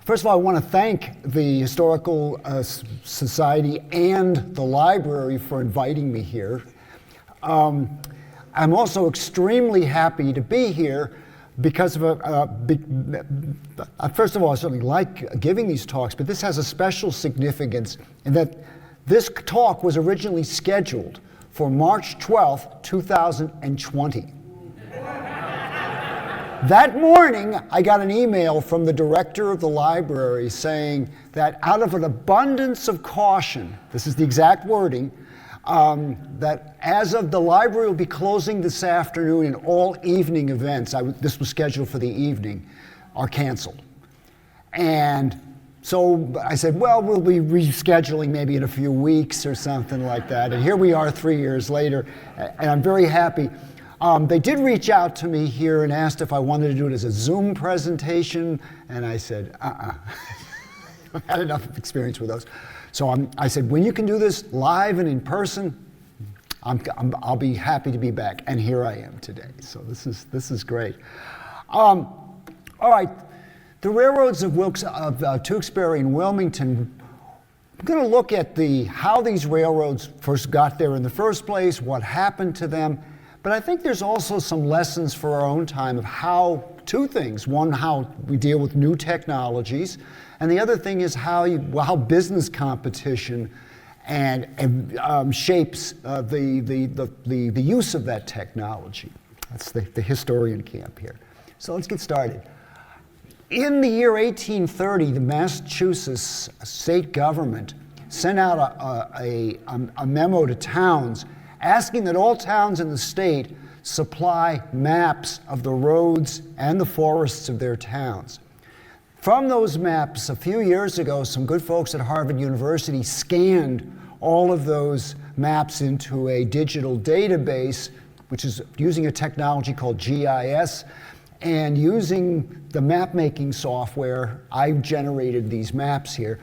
First of all, I want to thank the Historical Society and the library for inviting me here. I'm also extremely happy to be here because of first of all, I certainly like giving these talks, but this has a special significance in that this talk was originally scheduled for March 12th, 2020. That morning, I got an email from the director of the library saying that out of an abundance of caution, this is the exact wording, that as of the library will be closing this afternoon and all evening events, this was scheduled for the evening, are canceled. And so I said, well, we'll be rescheduling maybe in a few weeks or something like that. And here we are 3 years later, and I'm very happy. They did reach out to me here and asked if I wanted to do it as a Zoom presentation, and I said, I've had enough experience with those. So I said, when you can do this live and in person, I'll be happy to be back, and here I am today. So this is great. All right, the railroads of Tewksbury and Wilmington. I'm going to look at how these railroads first got there in the first place, what happened to them. But I think there's also some lessons for our own time of two things. One, how we deal with new technologies, and the other thing is how business competition shapes the use of that technology. That's the historian camp here. So let's get started. In the year 1830, the Massachusetts state government sent out a memo to towns asking that all towns in the state supply maps of the roads and the forests of their towns. From those maps, a few years ago, some good folks at Harvard University scanned all of those maps into a digital database, which is using a technology called GIS, and using the map-making software, I generated these maps here.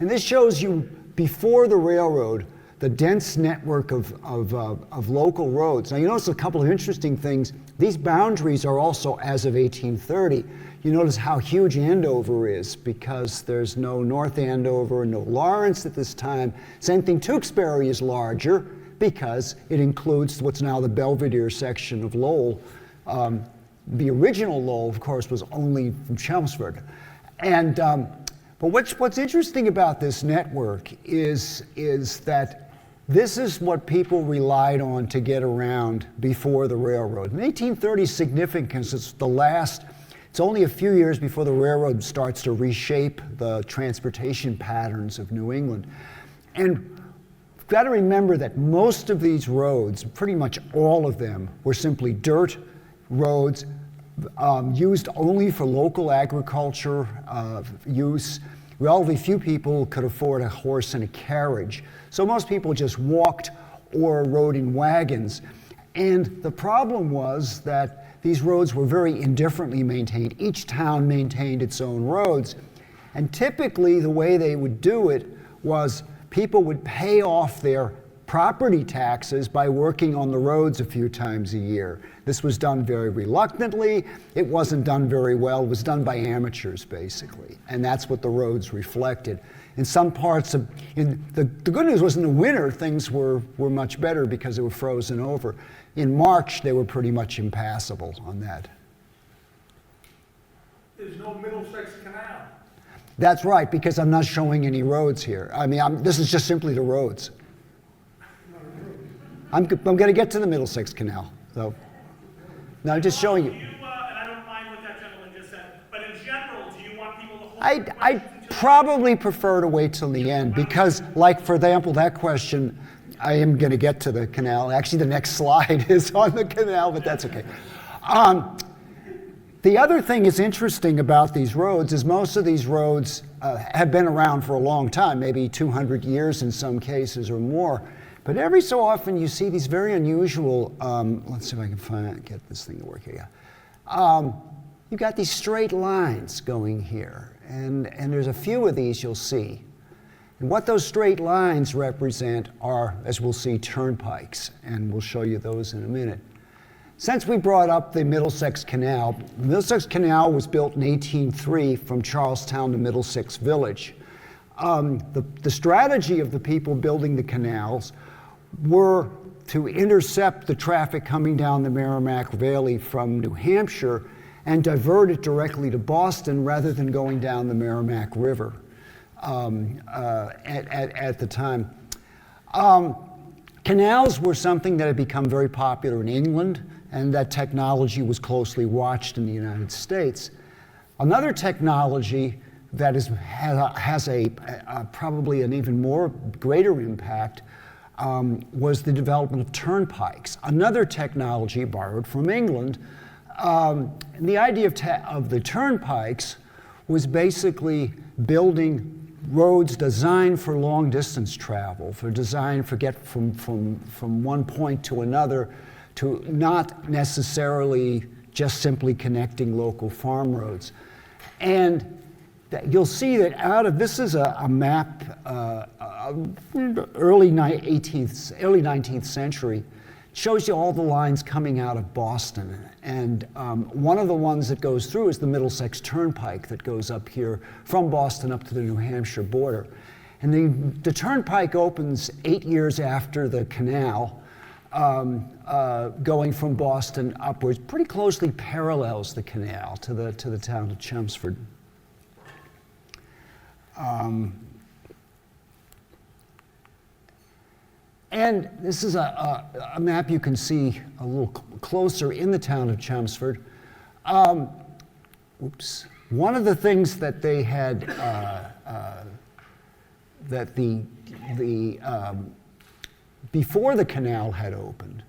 And this shows you, before the railroad, the dense network of local roads. Now you notice a couple of interesting things. These boundaries are also as of 1830. You notice how huge Andover is because there's no North Andover, no Lawrence at this time. Same thing, Tewksbury is larger because it includes what's now the Belvedere section of Lowell. The original Lowell, of course, was only from Chelmsford. And but what's interesting about this network is that this is what people relied on to get around before the railroad. In 1830 is significant because it's only a few years before the railroad starts to reshape the transportation patterns of New England. And you've got to remember that most of these roads, pretty much all of them, were simply dirt roads used only for local agriculture use. Relatively few people could afford a horse and a carriage. So most people just walked or rode in wagons. And the problem was that these roads were very indifferently maintained. Each town maintained its own roads. And typically the way they would do it was people would pay off their property taxes by working on the roads a few times a year. This was done very reluctantly. It wasn't done very well. It was done by amateurs, basically. And that's what the roads reflected. In some parts of, the good news was in the winter, things were much better because they were frozen over. In March, they were pretty much impassable on that. There's no Middlesex Canal. That's right, because I'm not showing any roads here. I mean, this is just simply the roads. I'm going to get to the Middlesex Canal, so. Now I'm just showing you. And I don't mind what that gentleman just said, but in general, do you want people to hold I probably prefer to wait till the end because, like, for example, that question, I am going to get to the canal. Actually, the next slide is on the canal, but that's okay. The other thing that's interesting about these roads is most of these roads have been around for a long time, maybe 200 years in some cases or more. But every so often you see these very unusual, let's see if I can get this thing to work here. You've got these straight lines going here, and there's a few of these you'll see. And what those straight lines represent are, as we'll see, turnpikes, and we'll show you those in a minute. Since we brought up the Middlesex Canal, the Middlesex Canal was built in 1803 from Charlestown to Middlesex Village. The strategy of the people building the canals were to intercept the traffic coming down the Merrimack Valley from New Hampshire and divert it directly to Boston rather than going down the Merrimack River at the time. Canals were something that had become very popular in England, and that technology was closely watched in the United States. Another technology that has probably an even more greater impact was the development of turnpikes, another technology borrowed from England. And the idea of the turnpikes was basically building roads designed for long distance travel, designed for get from one point to another, to not necessarily just simply connecting local farm roads. And you'll see that this is a map, early 19th century, shows you all the lines coming out of Boston. And one of the ones that goes through is the Middlesex Turnpike that goes up here from Boston up to the New Hampshire border. And the turnpike opens 8 years after the canal, going from Boston upwards, pretty closely parallels the canal to the town of Chelmsford. And this is a map you can see a little closer in the town of Chelmsford. One of the things that they had, before the canal had opened,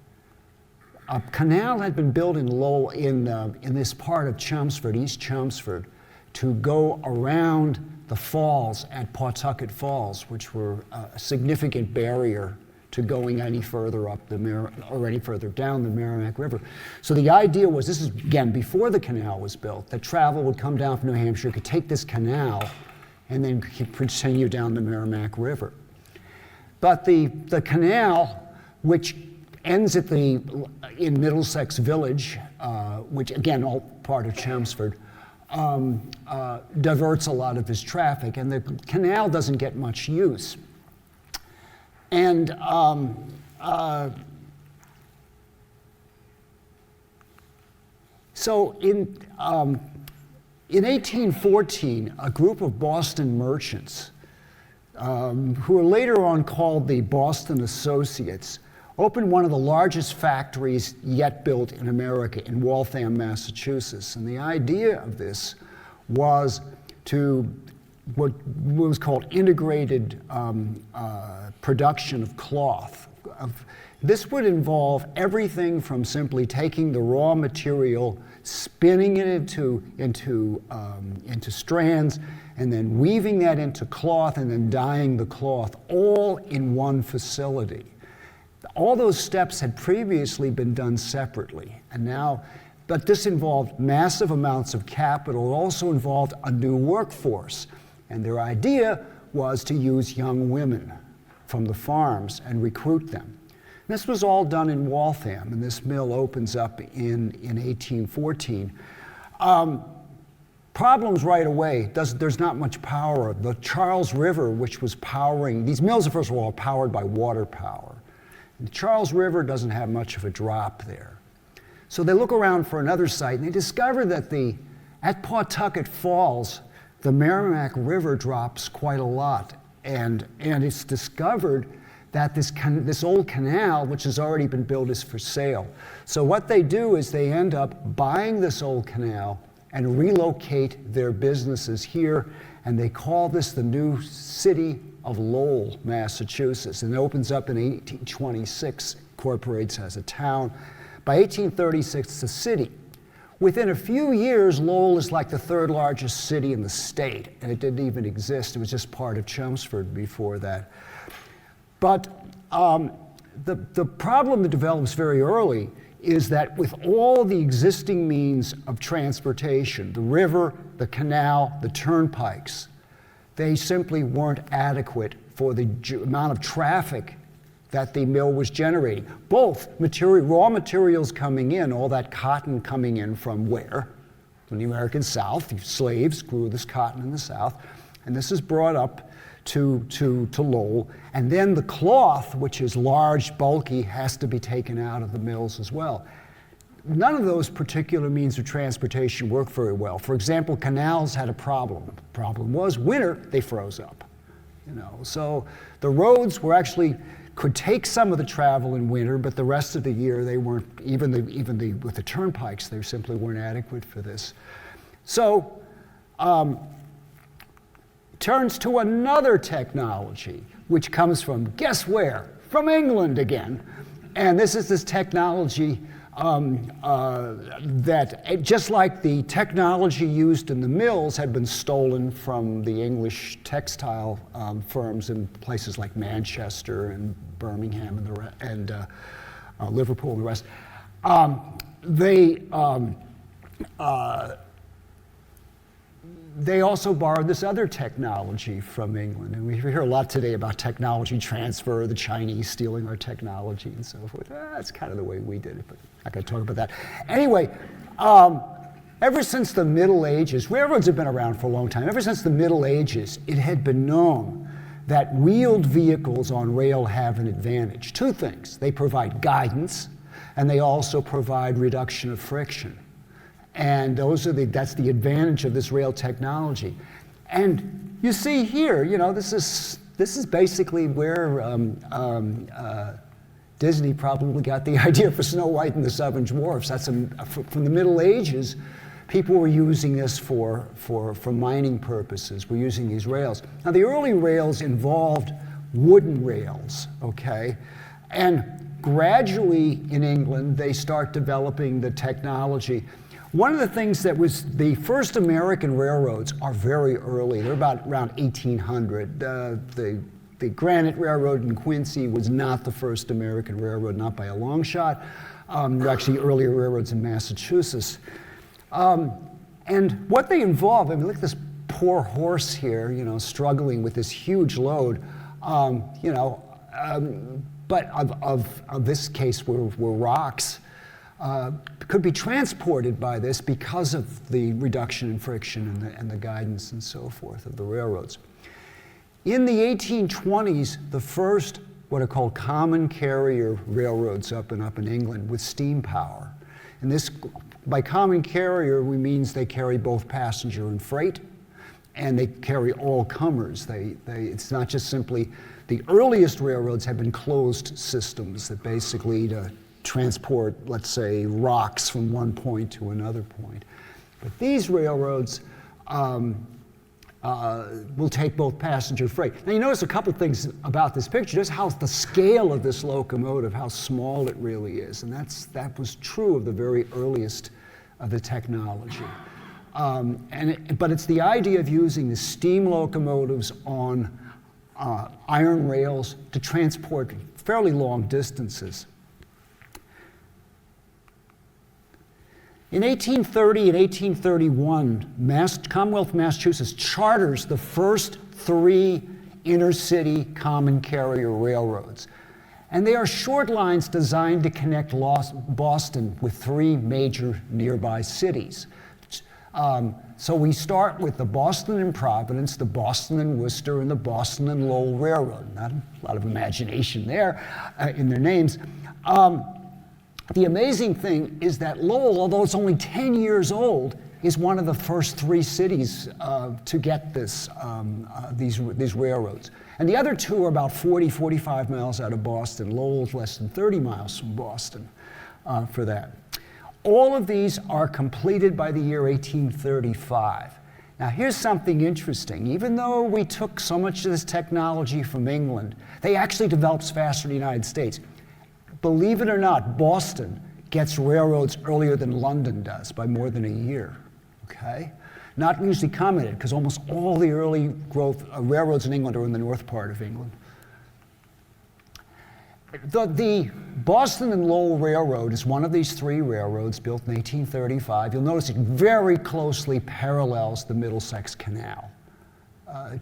a canal had been built in this part of Chelmsford, East Chelmsford, to go around the falls at Pawtucket Falls, which were a significant barrier to going any further up or any further down the Merrimack River. So the idea was, this is again before the canal was built, that travel would come down from New Hampshire, could take this canal, and then continue down the Merrimack River. But the canal, which ends in Middlesex Village, which again all part of Chelmsford, diverts a lot of this traffic, and the canal doesn't get much use. And so in 1814, a group of Boston merchants, who were later on called the Boston Associates, opened one of the largest factories yet built in America in Waltham, Massachusetts. And the idea of this was to what was called integrated production of cloth. This would involve everything from simply taking the raw material, spinning it into strands, and then weaving that into cloth, and then dyeing the cloth, all in one facility. All those steps had previously been done separately, but this involved massive amounts of capital. It also involved a new workforce. And their idea was to use young women from the farms and recruit them. This was all done in Waltham, and this mill opens up in 1814. Problems right away. There's not much power. The Charles River, which was powering, these mills, first of all, are powered by water power. The Charles River doesn't have much of a drop there. So they look around for another site, and they discover that at Pawtucket Falls, the Merrimack River drops quite a lot, and it's discovered that this old canal, which has already been built, is for sale. So what they do is they end up buying this old canal and relocate their businesses here, and they call this the new city of Lowell, Massachusetts, and it opens up in 1826, incorporates as a town. By 1836, it's a city. Within a few years, Lowell is like the third largest city in the state, and it didn't even exist. It was just part of Chelmsford before that. But the problem that develops very early is that with all the existing means of transportation, the river, the canal, the turnpikes, they simply weren't adequate for the amount of traffic that the mill was generating. Both raw materials coming in, all that cotton coming in from where? From the American South. The slaves grew this cotton in the South, and this is brought up to Lowell. And then the cloth, which is large, bulky, has to be taken out of the mills as well. None of those particular means of transportation work very well. For example, canals had a problem. The problem was winter, they froze up. So the roads could take some of the travel in winter, but the rest of the year they weren't, with the turnpikes, they simply weren't adequate for this. So turns to another technology, which comes from, guess where? From England again. And this is this technology that, just like the technology used in the mills had been stolen from the English textile firms in places like Manchester and Birmingham and Liverpool and the rest, they also borrowed this other technology from England. And we hear a lot today about technology transfer, the Chinese stealing our technology and so forth. That's kind of the way we did it, but I'm not going to talk about that. Anyway, ever since the Middle Ages, railroads have been around for a long time. Ever since the Middle Ages, it had been known that wheeled vehicles on rail have an advantage. Two things. They provide guidance, and they also provide reduction of friction. And that's the advantage of this rail technology. And you see here, this is basically where Disney probably got the idea for Snow White and the Seven Dwarfs. That's from the Middle Ages. People were using this for mining purposes. We're using these rails. Now, the early rails involved wooden rails, okay? And gradually in England, they start developing the technology. One of the things that was the first American railroads are very early. They're about around 1800. The Granite Railroad in Quincy was not the first American railroad, not by a long shot. There were actually earlier railroads in Massachusetts. And what they involve, look at this poor horse here, struggling with this huge load, but of this case were rocks. Could be transported by this because of the reduction in friction and the guidance and so forth of the railroads. In the 1820s, the first what are called common carrier railroads up in England with steam power. And this, by common carrier, we means they carry both passenger and freight, and they carry all comers. It's not just simply, the earliest railroads have been closed systems that basically to transport, let's say, rocks from one point to another point. But these railroads will take both passenger and freight. Now you notice a couple things about this picture, just how the scale of this locomotive, how small it really is. And that was true of the very earliest of the technology. But it's the idea of using the steam locomotives on iron rails to transport fairly long distances. In 1830 and 1831, Commonwealth of Massachusetts charters the first 3 intercity common carrier railroads. And they are short lines designed to connect Boston with 3 major nearby cities. So we start with the Boston and Providence, the Boston and Worcester, and the Boston and Lowell Railroad. Not a lot of imagination there in their names. The amazing thing is that Lowell, although it's only 10 years old, is one of the first 3 cities to get these railroads. And the other 2 are about 40, 45 miles out of Boston. Lowell's less than 30 miles from Boston for that. All of these are completed by the year 1835. Now here's something interesting. Even though we took so much of this technology from England, they actually developed faster in the United States. Believe it or not, Boston gets railroads earlier than London does by more than a year, okay? Not usually commented, because almost all the early growth railroads in England are in the north part of England. The Boston and Lowell Railroad is one of these 3 railroads built in 1835. You'll notice it very closely parallels the Middlesex Canal.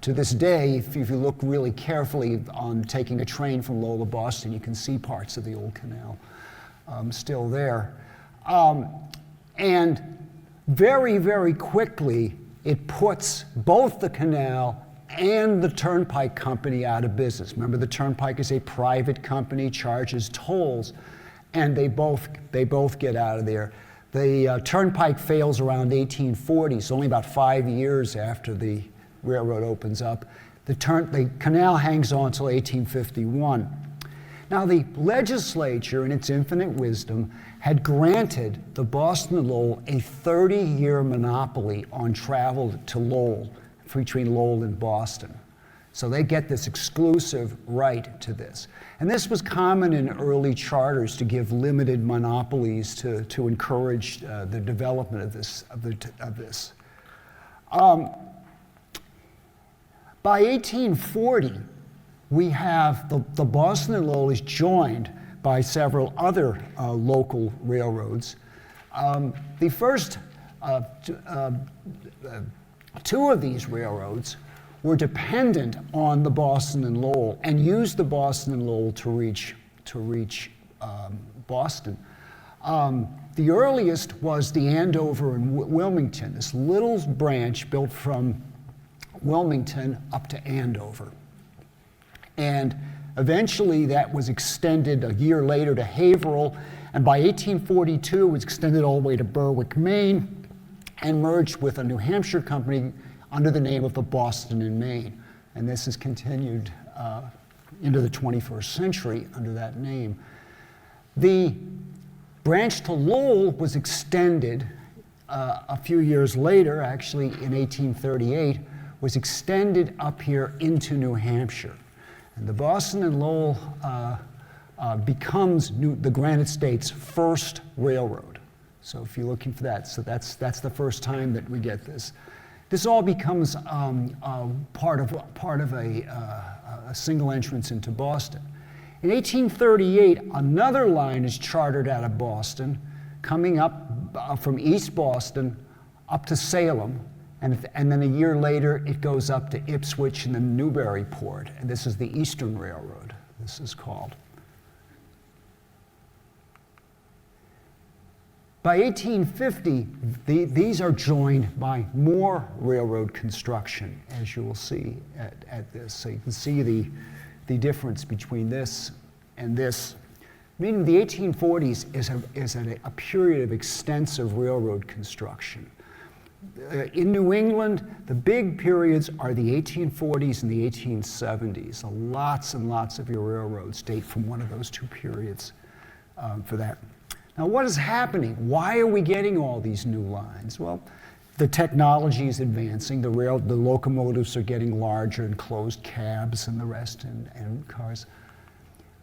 To this day, if you look really carefully on taking a train from Lowell to Boston, you can see parts of the old canal still there. And very, very quickly, it puts both the canal and the Turnpike Company out of business. Remember, the Turnpike is a private company, charges tolls, and they both get out of there. The Turnpike fails around 1840, so only about 5 years after the railroad opens up. The canal hangs on until 1851. Now, the legislature, in its infinite wisdom, had granted the Boston and Lowell a 30-year monopoly on travel to Lowell, between Lowell and Boston. So they get this exclusive right to this. And this was common in early charters to give limited monopolies to encourage the development of this. By 1840, we have the Boston and Lowell is joined by several other local railroads. The first two of these railroads were dependent on the Boston and Lowell and used the Boston and Lowell to reach Boston. The earliest was the Andover and Wilmington, this little branch built from Wilmington up to Andover. And eventually that was extended a year later to Haverhill, and by 1842 it was extended all the way to Berwick, Maine, and merged with a New Hampshire company under the name of the Boston and Maine. And this has continued into the 21st century under that name. The branch to Lowell was extended a few years later, actually in 1838, was extended up here into New Hampshire. And the Boston and Lowell becomes the Granite State's first railroad. So if you're looking for that, so that's the first time that we get this. This all becomes part of a single entrance into Boston. In 1838, another line is chartered out of Boston, coming up from East Boston up to Salem, and then a year later it goes up to Ipswich and then Newburyport, and this is the Eastern Railroad, this is called. By 1850, these are joined by more railroad construction, as you will see at this. So you can see the difference between this and this. Meaning the 1840s is a period of extensive railroad construction. In New England, the big periods are the 1840s and the 1870s. So lots and lots of your railroads date from one of those two periods for that. Now, what is happening? Why are we getting all these new lines? Well, the technology is advancing. The locomotives are getting larger and closed cabs and the rest and cars.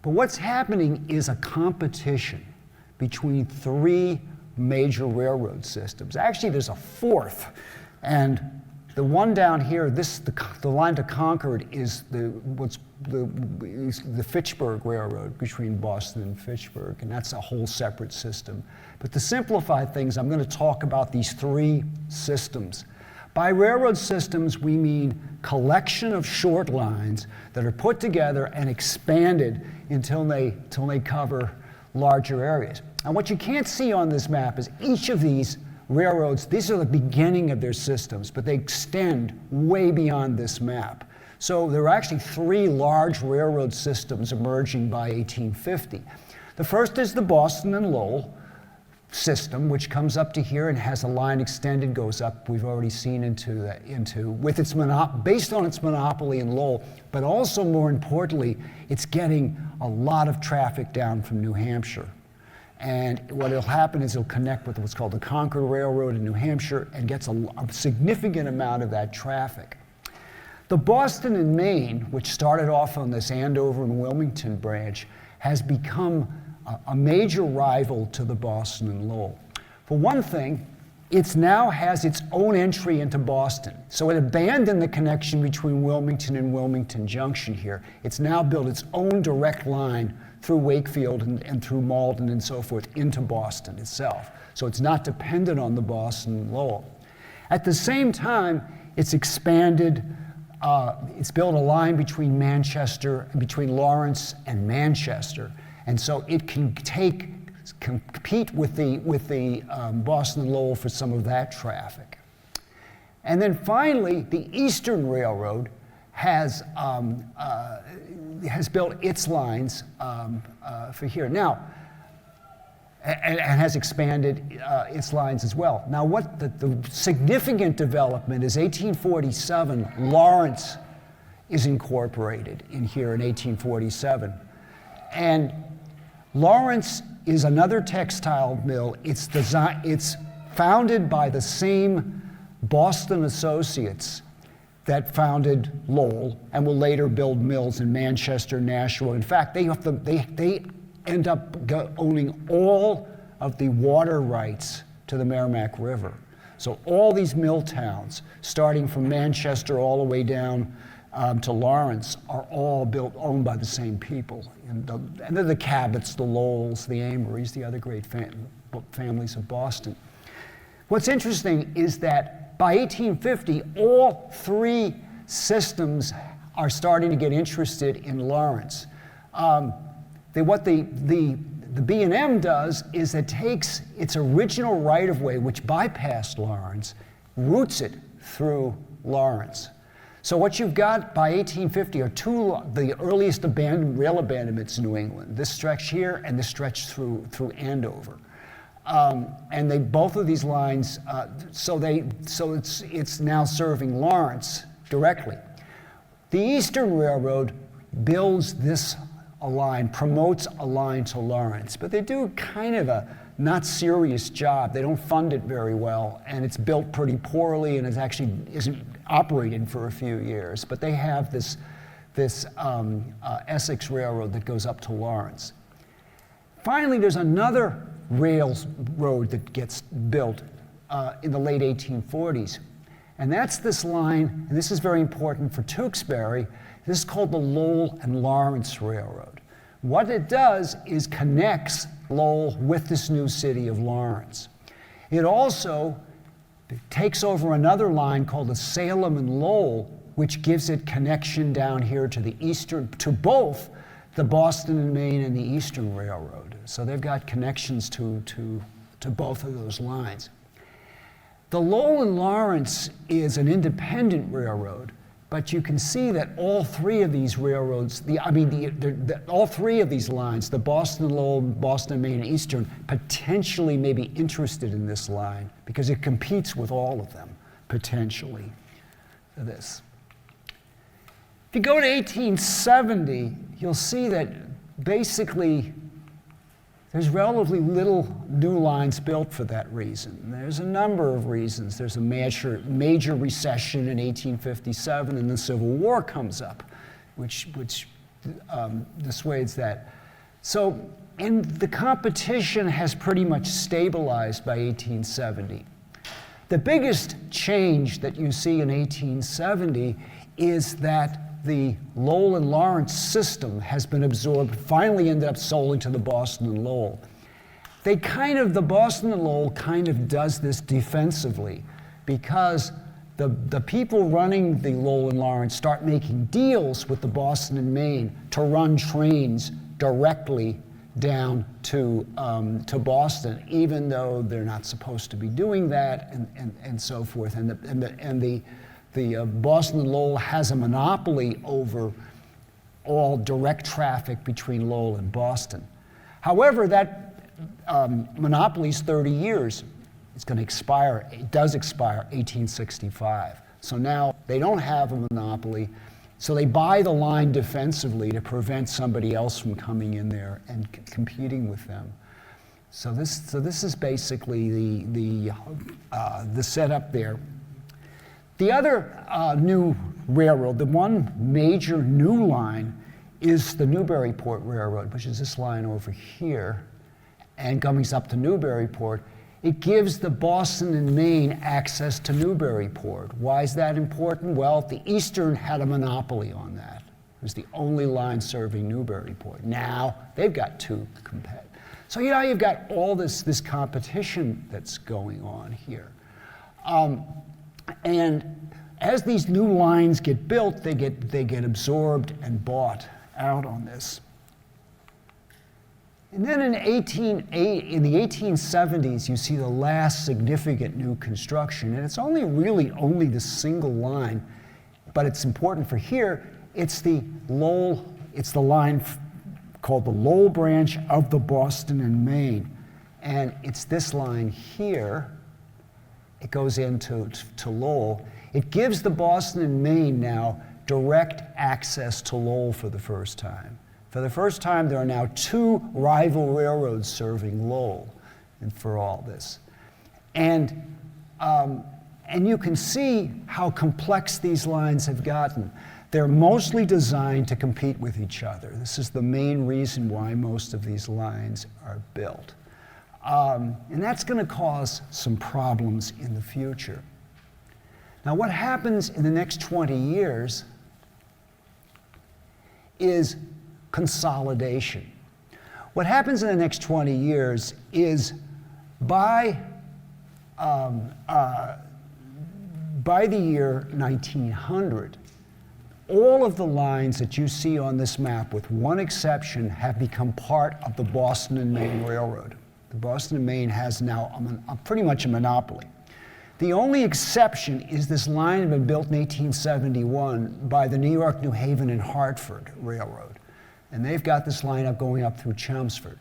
But what's happening is a competition between three major railroad systems. Actually, there's a fourth. And the one down here, the line to Concord is the Fitchburg Railroad between Boston and Fitchburg, and that's a whole separate system. But to simplify things, I'm going to talk about these three systems. By railroad systems, we mean collection of short lines that are put together and expanded until they cover larger areas. And what you can't see on this map is each of these railroads, these are the beginning of their systems, but they extend way beyond this map. So there are actually three large railroad systems emerging by 1850. The first is the Boston and Lowell system, which comes up to here and has a line extended, goes up, we've already seen with its based on its monopoly in Lowell, but also more importantly, it's getting a lot of traffic down from New Hampshire. And what will happen is it'll connect with what's called the Concord Railroad in New Hampshire and gets a significant amount of that traffic. The Boston and Maine, which started off on this Andover and Wilmington branch, has become a major rival to the Boston and Lowell. For one thing, it now has its own entry into Boston. So it abandoned the connection between Wilmington and Wilmington Junction here. It's now built its own direct line through Wakefield and through Malden and so forth into Boston itself. So it's not dependent on the Boston and Lowell. At the same time, it's expanded it's built a line between Manchester, between Lawrence and Manchester, and so it can compete with the Boston and Lowell for some of that traffic. And then finally, the Eastern Railroad has built its lines for here. Now, and has expanded its lines as well. Now, what the significant development is 1847, Lawrence is incorporated in here in 1847. And Lawrence is another textile mill. It's founded by the same Boston associates that founded Lowell and will later build mills in Manchester, Nashua. In fact, they end up owning all of the water rights to the Merrimack River. So all these mill towns, starting from Manchester all the way down to Lawrence, are all owned by the same people. And they're the Cabots, the Lowells, the Amorys, the other great families of Boston. What's interesting is that by 1850, all three systems are starting to get interested in Lawrence. What the B&M does is it takes its original right-of-way, which bypassed Lawrence, routes it through Lawrence. So what you've got by 1850 are the earliest rail abandonments in New England. This stretch here and this stretch through Andover. And both of these lines, so it's now serving Lawrence directly. The Eastern Railroad builds a line, promotes a line to Lawrence, but they do kind of a not serious job. They don't fund it very well, and it's built pretty poorly, and it actually isn't operated for a few years. But they have this Essex Railroad that goes up to Lawrence. Finally, there's another railroad that gets built in the late 1840s, and that's this line, and this is very important for Tewksbury. This is called the Lowell and Lawrence Railroad. What it does is connects Lowell with this new city of Lawrence. It also takes over another line called the Salem and Lowell, which gives it connection down here to to both the Boston and Maine and the Eastern Railroad. So they've got connections to both of those lines. The Lowell and Lawrence is an independent railroad, but you can see that all three of these railroads, all three of these lines, the Boston and Lowell, Boston, Maine, and Eastern, potentially may be interested in this line because it competes with all of them, potentially, for this. If you go to 1870, you'll see that basically there's relatively little new lines built for that reason. There's a number of reasons. There's a major recession in 1857, and the Civil War comes up, which dissuades that. So, and the competition has pretty much stabilized by 1870. The biggest change that you see in 1870 is that the Lowell and Lawrence system has been absorbed, finally ended up sold to the Boston and Lowell. The Boston and Lowell kind of does this defensively because the people running the Lowell and Lawrence start making deals with the Boston and Maine to run trains directly down to Boston, even though they're not supposed to be doing that, and so forth. The Boston and Lowell has a monopoly over all direct traffic between Lowell and Boston. However, that monopoly is 30 years. It's going to expire. It does expire 1865. So now they don't have a monopoly. So they buy the line defensively to prevent somebody else from coming in there and competing with them. So this is basically the setup there. The other new railroad, the one major new line, is the Newburyport Railroad, which is this line over here, and comes up to Newburyport. It gives the Boston and Maine access to Newburyport. Why is that important? Well, the Eastern had a monopoly on that. It was the only line serving Newburyport. Now they've got two compete. So you've got all this competition that's going on here. And as these new lines get built, they get absorbed and bought out on this. And then in the 1870s, you see the last significant new construction, and it's only the single line, but it's important for here. It's the line called the Lowell branch of the Boston and Maine, and it's this line here. It goes into Lowell. It gives the Boston and Maine now direct access to Lowell for the first time. For the first time, there are now two rival railroads serving Lowell, and for all this. And you can see how complex these lines have gotten. They're mostly designed to compete with each other. This is the main reason why most of these lines are built. And that's going to cause some problems in the future. Now, what happens in the next 20 years is consolidation. What happens in the next 20 years is by the year 1900, all of the lines that you see on this map, with one exception, have become part of the Boston and Maine Railroad. The Boston and Maine has now pretty much a monopoly. The only exception is this line that had been built in 1871 by the New York, New Haven, and Hartford Railroad. And they've got this line going up through Chelmsford.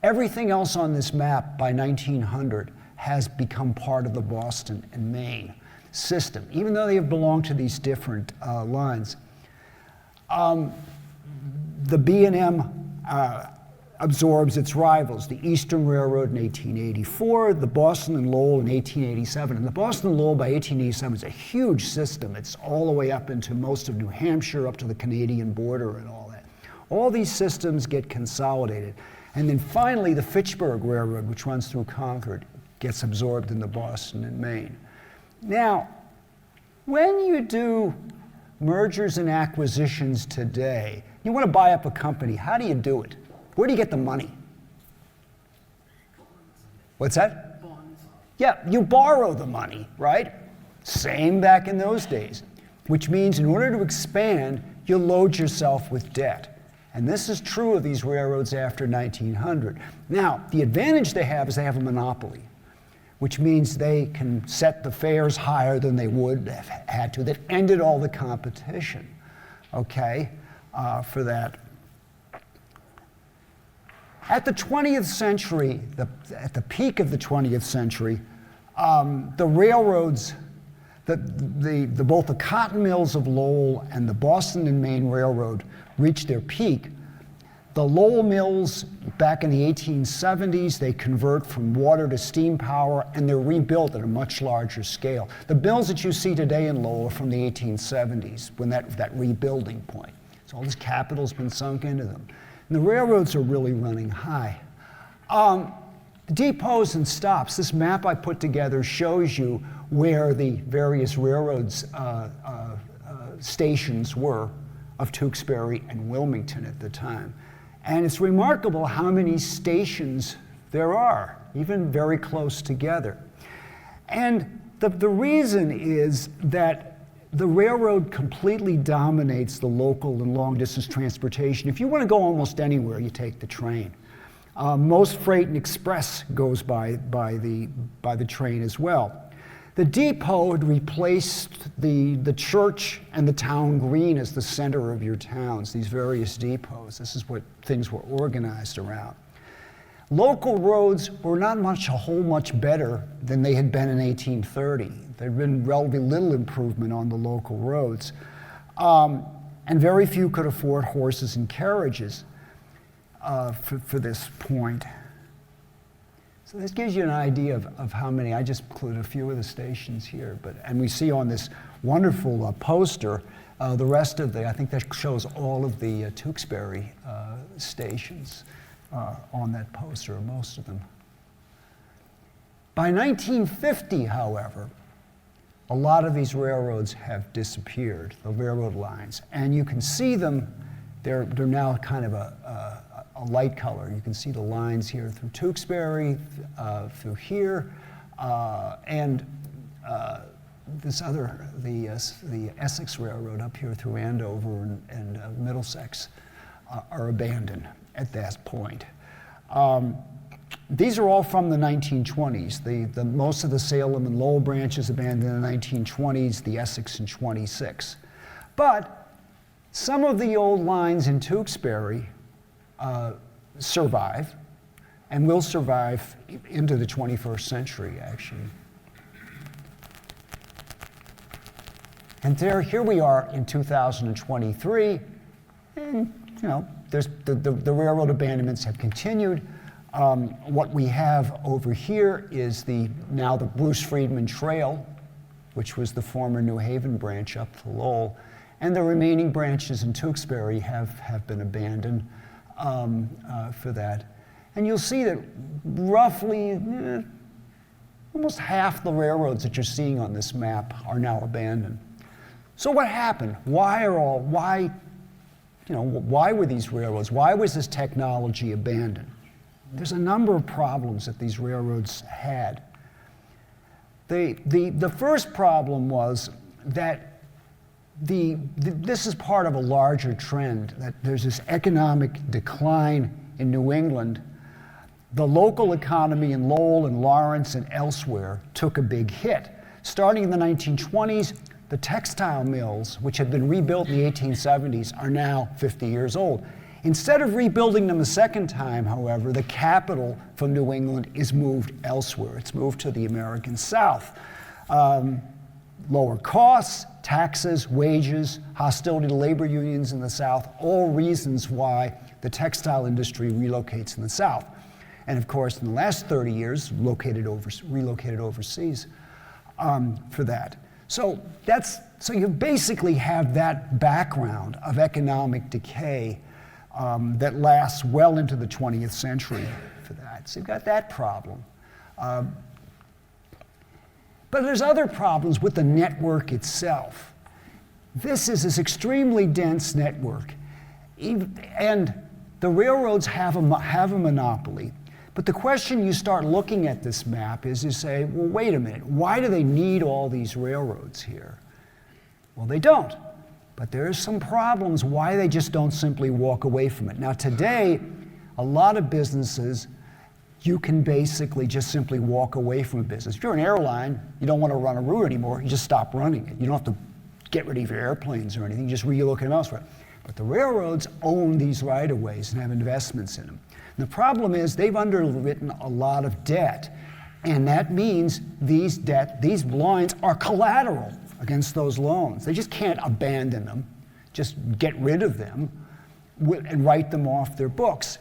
Everything else on this map by 1900 has become part of the Boston and Maine system, even though they have belonged to these different lines. The B&M absorbs its rivals, the Eastern Railroad in 1884, the Boston and Lowell in 1887. And the Boston and Lowell by 1887 is a huge system. It's all the way up into most of New Hampshire, up to the Canadian border and all that. All these systems get consolidated. And then finally, the Fitchburg Railroad, which runs through Concord, gets absorbed in the Boston and Maine. Now, when you do mergers and acquisitions today, you want to buy up a company, how do you do it? Where do you get the money? What's that? Bonds. Yeah, you borrow the money, right? Same back in those days, which means in order to expand, you load yourself with debt. And this is true of these railroads after 1900. Now, the advantage they have is they have a monopoly, which means they can set the fares higher than they would have had to. That ended all the competition, okay, for that. At the 20th century, at the peak of the 20th century, the railroads, both the cotton mills of Lowell and the Boston and Maine Railroad reached their peak. The Lowell mills, back in the 1870s, they convert from water to steam power, and they're rebuilt at a much larger scale. The mills that you see today in Lowell are from the 1870s, when that rebuilding point. So all this capital's been sunk into them. And the railroads are really running high. Depots and stops. This map I put together shows you where the various railroads stations were of Tewksbury and Wilmington at the time. And it's remarkable how many stations there are, even very close together. And the reason is that the railroad completely dominates the local and long-distance transportation. If you want to go almost anywhere, you take the train. Most freight and express goes by the train as well. The depot had replaced the church and the town green as the center of your towns, these various depots. This is what things were organized around. Local roads were not a whole much better than they had been in 1830. There had been relatively little improvement on the local roads. And very few could afford horses and carriages for this point. So this gives you an idea of how many. I just included a few of the stations here, and we see on this wonderful poster the rest of I think that shows all of the Tewksbury stations on that poster, or most of them. By 1950, however, a lot of these railroads have disappeared, the railroad lines, and you can see them. They're now kind of a light color. You can see the lines here through Tewksbury, through here, and the Essex Railroad up here through Andover and Middlesex are abandoned at that point. These are all from the 1920s. Most of the Salem and Lowell branches abandoned in the 1920s, the Essex in 26. But some of the old lines in Tewksbury survive and will survive into the 21st century, actually. And here we are in 2023, and the railroad abandonments have continued. What we have over here is now the Bruce Friedman Trail, which was the former New Haven branch up to Lowell, and the remaining branches in Tewksbury have been abandoned for that. And you'll see that roughly almost half the railroads that you're seeing on this map are now abandoned. So what happened? Why were these railroads? Why was this technology abandoned? There's a number of problems that these railroads had. The first problem was that this is part of a larger trend, that there's this economic decline in New England. The local economy in Lowell and Lawrence and elsewhere took a big hit. Starting in the 1920s, the textile mills, which had been rebuilt in the 1870s, are now 50 years old. Instead of rebuilding them a second time, however, the capital from New England is moved elsewhere. It's moved to the American South. Lower costs, taxes, wages, hostility to labor unions in the South, all reasons why the textile industry relocates in the South. And of course, in the last 30 years, relocated overseas for that. So you basically have that background of economic decay that lasts well into the 20th century for that. So you've got that problem. But there's other problems with the network itself. This is this extremely dense network, and the railroads have a monopoly. But the question you start looking at this map is you say, well, wait a minute, why do they need all these railroads here? Well, they don't. But there are some problems why they just don't simply walk away from it. Now today, a lot of businesses, you can basically just simply walk away from a business. If you're an airline, you don't want to run a route anymore, you just stop running it. You don't have to get rid of your airplanes or anything, you just relocate them elsewhere. But the railroads own these right-of-ways and have investments in them. And the problem is they've underwritten a lot of debt, and that means these lines are collateral against those loans. They just can't abandon them, just get rid of them and write them off their books.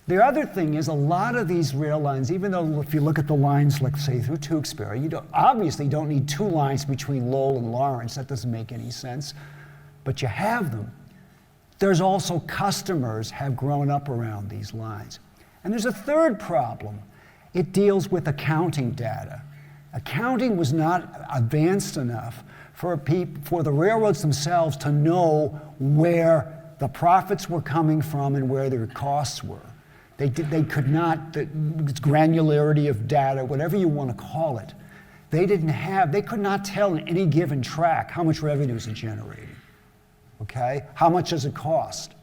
The other thing is a lot of these rail lines, even though if you look at the lines, like say through Tewksbury, you obviously don't need two lines between Lowell and Lawrence. That doesn't make any sense, but you have them. There's also customers have grown up around these lines. And there's a third problem. It deals with accounting data. Accounting was not advanced enough for the railroads themselves to know where the profits were coming from and where their costs were. They could not, granularity of data, whatever you want to call it, they could not tell in any given track how much revenue is it generating. Okay? How much does it cost?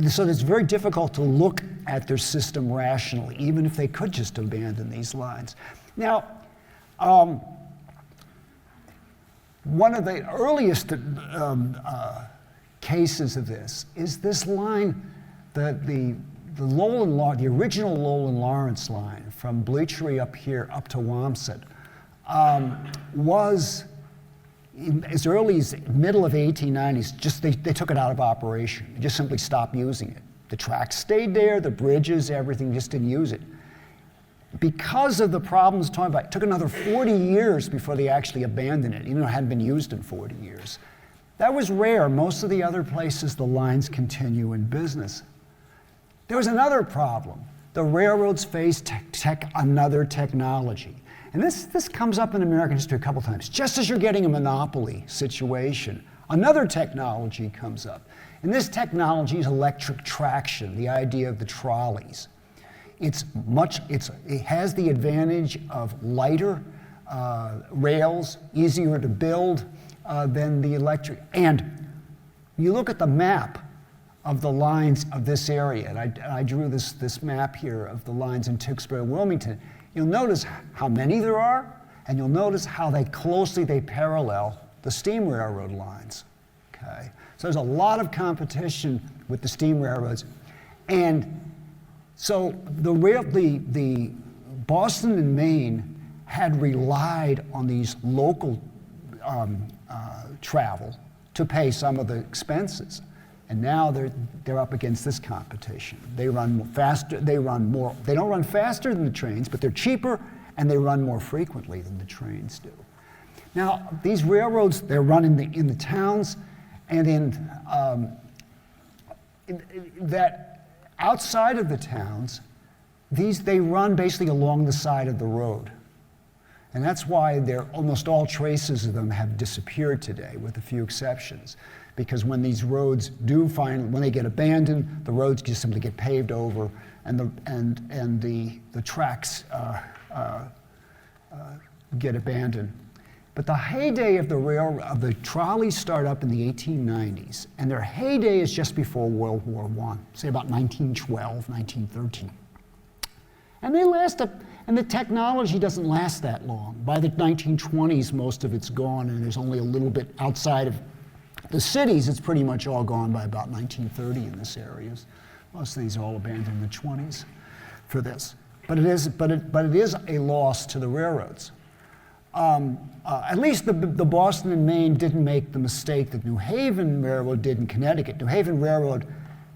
So it's very difficult to look at their system rationally, even if they could just abandon these lines. Now, one of the earliest cases of this is this line, the original Lowell and Lawrence line from Bleachery up here up to Wamsett was as early as middle of the 1890s, they took it out of operation. They just simply stopped using it. The tracks stayed there, the bridges, everything, just didn't use it. Because of the problems talking about, it took another 40 years before they actually abandoned it, even though it hadn't been used in 40 years. That was rare. Most of the other places, the lines continue in business. There was another problem. The railroads faced another technology. And this comes up in American history a couple times. Just as you're getting a monopoly situation, another technology comes up. And this technology is electric traction, the idea of the trolleys. It has the advantage of lighter rails, easier to build than the electric. And you look at the map of the lines of this area, and I drew this map here of the lines in Tewksbury, Wilmington. You'll notice how many there are, and you'll notice how closely they parallel the steam railroad lines. Okay, so there's a lot of competition with the steam railroads, and so the Boston and Maine had relied on these local travel to pay some of the expenses, and now they're up against this competition. They run faster. They run more. They don't run faster than the trains, but they're cheaper, and they run more frequently than the trains do. Now, these railroads, they're run in the towns, and in that outside of the towns, they run basically along the side of the road. And that's why almost all traces of them have disappeared today, with a few exceptions. Because when these roads when they get abandoned, the roads just simply get paved over, and the tracks get abandoned. But the heyday of the trolleys start up in the 1890s, and their heyday is just before World War I, say about 1912, 1913. And they last and the technology doesn't last that long. By the 1920s, most of it's gone, and there's only a little bit outside of the cities. It's pretty much all gone by about 1930 in this area. Most of these are all abandoned in the 20s for this. But it is a loss to the railroads. At least the Boston and Maine didn't make the mistake that New Haven Railroad did in Connecticut. New Haven Railroad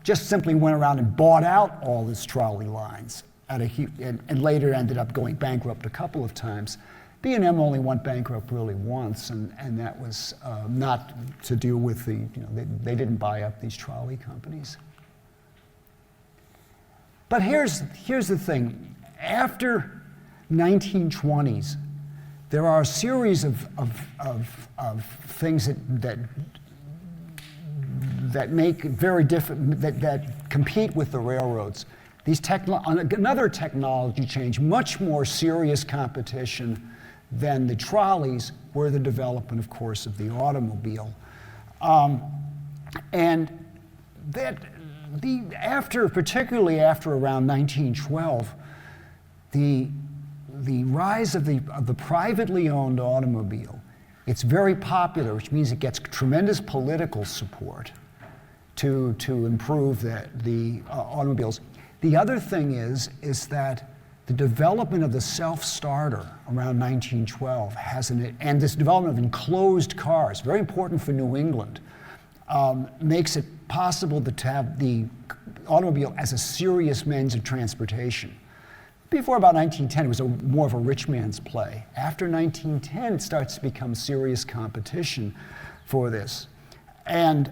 just simply went around and bought out all these trolley lines and later ended up going bankrupt a couple of times. B&M only went bankrupt really once, and that was not to do with they didn't buy up these trolley companies. But here's the thing. After 1920s, there are a series of things that make very different, that compete with the railroads. Another technology change, much more serious competition than the trolleys, were the development, of course, of the automobile. And particularly after around 1912, the rise of the privately owned automobile, it's very popular, which means it gets tremendous political support to improve the automobiles. The other thing is that the development of the self-starter around 1912 and this development of enclosed cars, very important for New England, makes it possible to have the automobile as a serious means of transportation. Before about 1910, it was more of a rich man's play. After 1910, it starts to become serious competition for this. And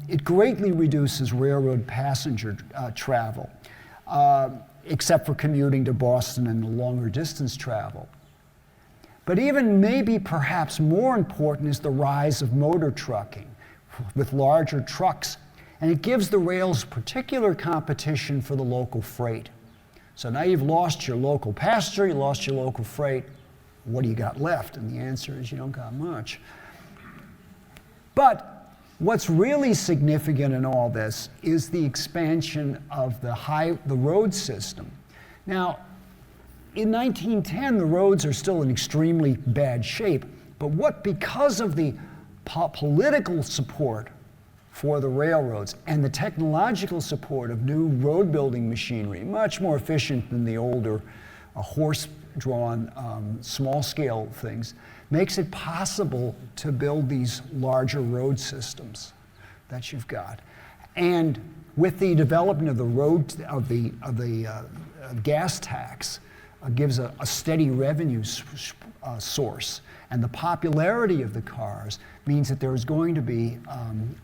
it greatly reduces railroad passenger travel, except for commuting to Boston and the longer distance travel. But even maybe perhaps more important is the rise of motor trucking with larger trucks. And it gives the rails particular competition for the local freight. So now you've lost your local passenger, you lost your local freight. What do you got left? And the answer is you don't got much. But what's really significant in all this is the expansion of the road system. Now, in 1910, the roads are still in extremely bad shape, but because of the political support for the railroads and the technological support of new road building machinery, much more efficient than the older horse-drawn small-scale things, makes it possible to build these larger road systems that you've got. And with the development of the gas tax, gives a steady revenue source. And the popularity of the cars means that there is going to be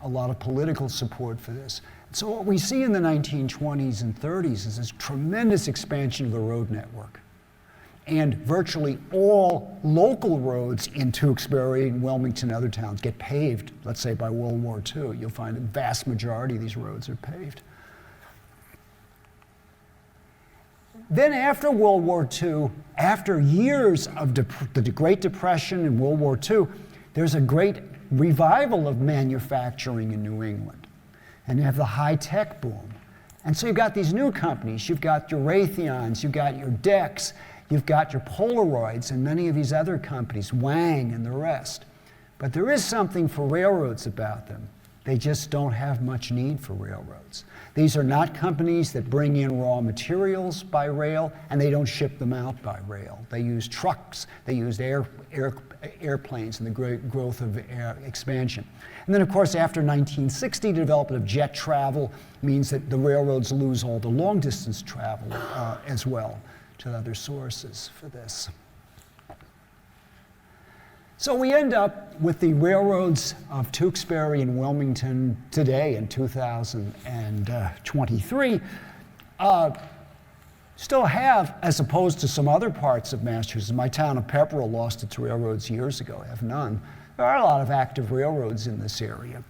a lot of political support for this. So what we see in the 1920s and 30s is this tremendous expansion of the road network. And virtually all local roads in Tewksbury and Wilmington and other towns get paved, let's say by World War II. You'll find the vast majority of these roads are paved. Then after World War II, after years of the Great Depression and World War II, there's a great revival of manufacturing in New England. And you have the high-tech boom. And so you've got these new companies. You've got your Raytheons, you've got your Decks, you've got your Polaroids, and many of these other companies, Wang and the rest. But there is something for railroads about them. They just don't have much need for railroads. These are not companies that bring in raw materials by rail, and they don't ship them out by rail. They use trucks, they use airplanes and the great growth of expansion. And then, of course, after 1960, the development of jet travel means that the railroads lose all the long-distance travel as well to other sources for this. So we end up with the railroads of Tewksbury and Wilmington today in 2023 still have, as opposed to some other parts of Massachusetts, my town of Pepperell lost its railroads years ago, I have none. There are a lot of active railroads in this area.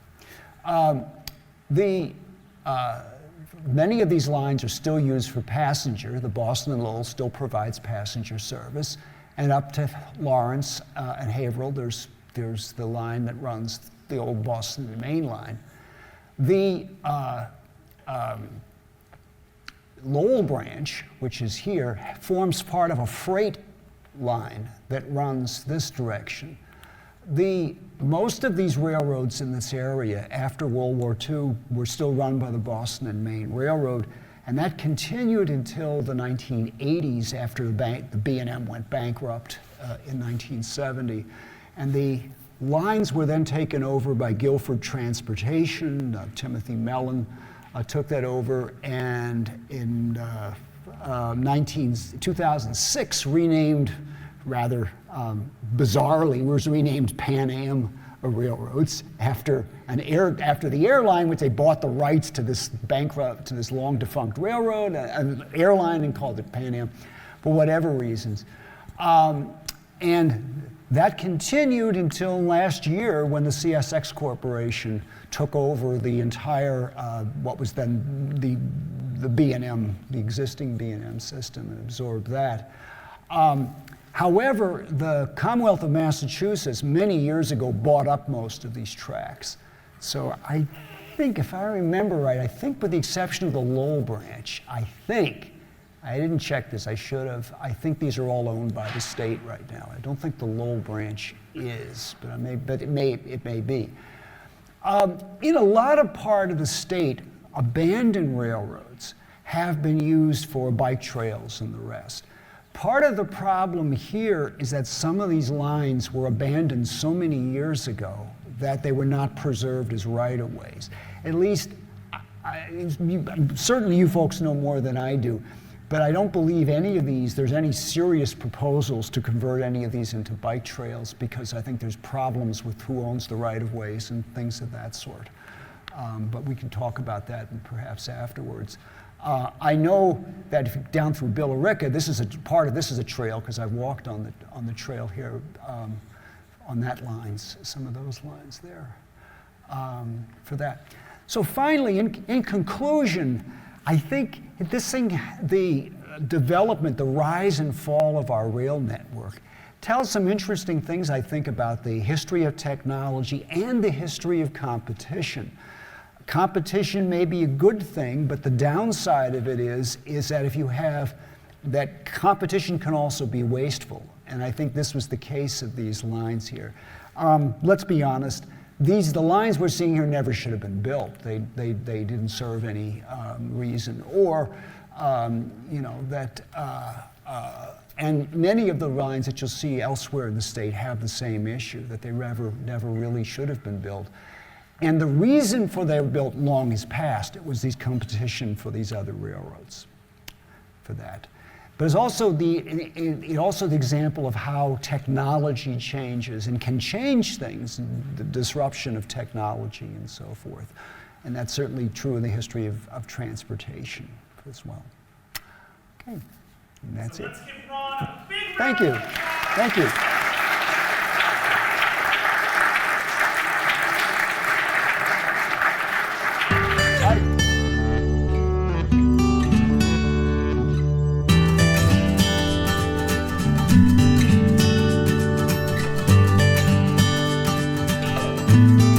Many of these lines are still used for passenger. The Boston and Lowell still provides passenger service. And up to Lawrence and Haverhill, there's the line that runs the old Boston and Maine line. The Lowell branch, which is here, forms part of a freight line that runs this direction. Most of these railroads in this area after World War II were still run by the Boston and Maine Railroad, and that continued until the 1980s after the B&M went bankrupt in 1970. And the lines were then taken over by Guilford Transportation. Timothy Mellon took that over, and in 2006 renamed, rather bizarrely, was renamed Pan Am Railroads after the airline, which they bought the rights to this long defunct railroad, an airline, and called it Pan Am for whatever reasons. And that continued until last year when the CSX Corporation took over the entire, what was then the B&M, the existing B&M system, and absorbed that. However, the Commonwealth of Massachusetts many years ago bought up most of these tracks. So I think, if I remember right, I think with the exception of the Lowell branch, I didn't check this, I should have, I think these are all owned by the state right now. I don't think the Lowell branch is, but it may be. In a lot of part of the state, abandoned railroads have been used for bike trails and the rest. Part of the problem here is that some of these lines were abandoned so many years ago that they were not preserved as right-of-ways. At least, certainly you folks know more than I do, but I don't believe there's any serious proposals to convert any of these into bike trails, because I think there's problems with who owns the right-of-ways and things of that sort. But we can talk about that perhaps afterwards. I know that down through Billerica, this is a trail, because I've walked on the trail here on that lines, some of those lines there for that. So finally, in conclusion, I think the development, the rise and fall of our rail network tells some interesting things, I think, about the history of technology and the history of competition. Competition may be a good thing, but the downside of it is that if you have that, competition can also be wasteful. And I think this was the case of these lines here. Let's be honest, the lines we're seeing here never should have been built. They didn't serve any reason, or and many of the lines that you'll see elsewhere in the state have the same issue, that they never really should have been built. And the reason for they were built long is past. It was these competition for these other railroads for that. But it's also the example of how technology changes and can change things, the disruption of technology and so forth. And that's certainly true in the history of transportation as well. Okay, and that's it. Let's give Ron a big Thank you. Thank you. Bye.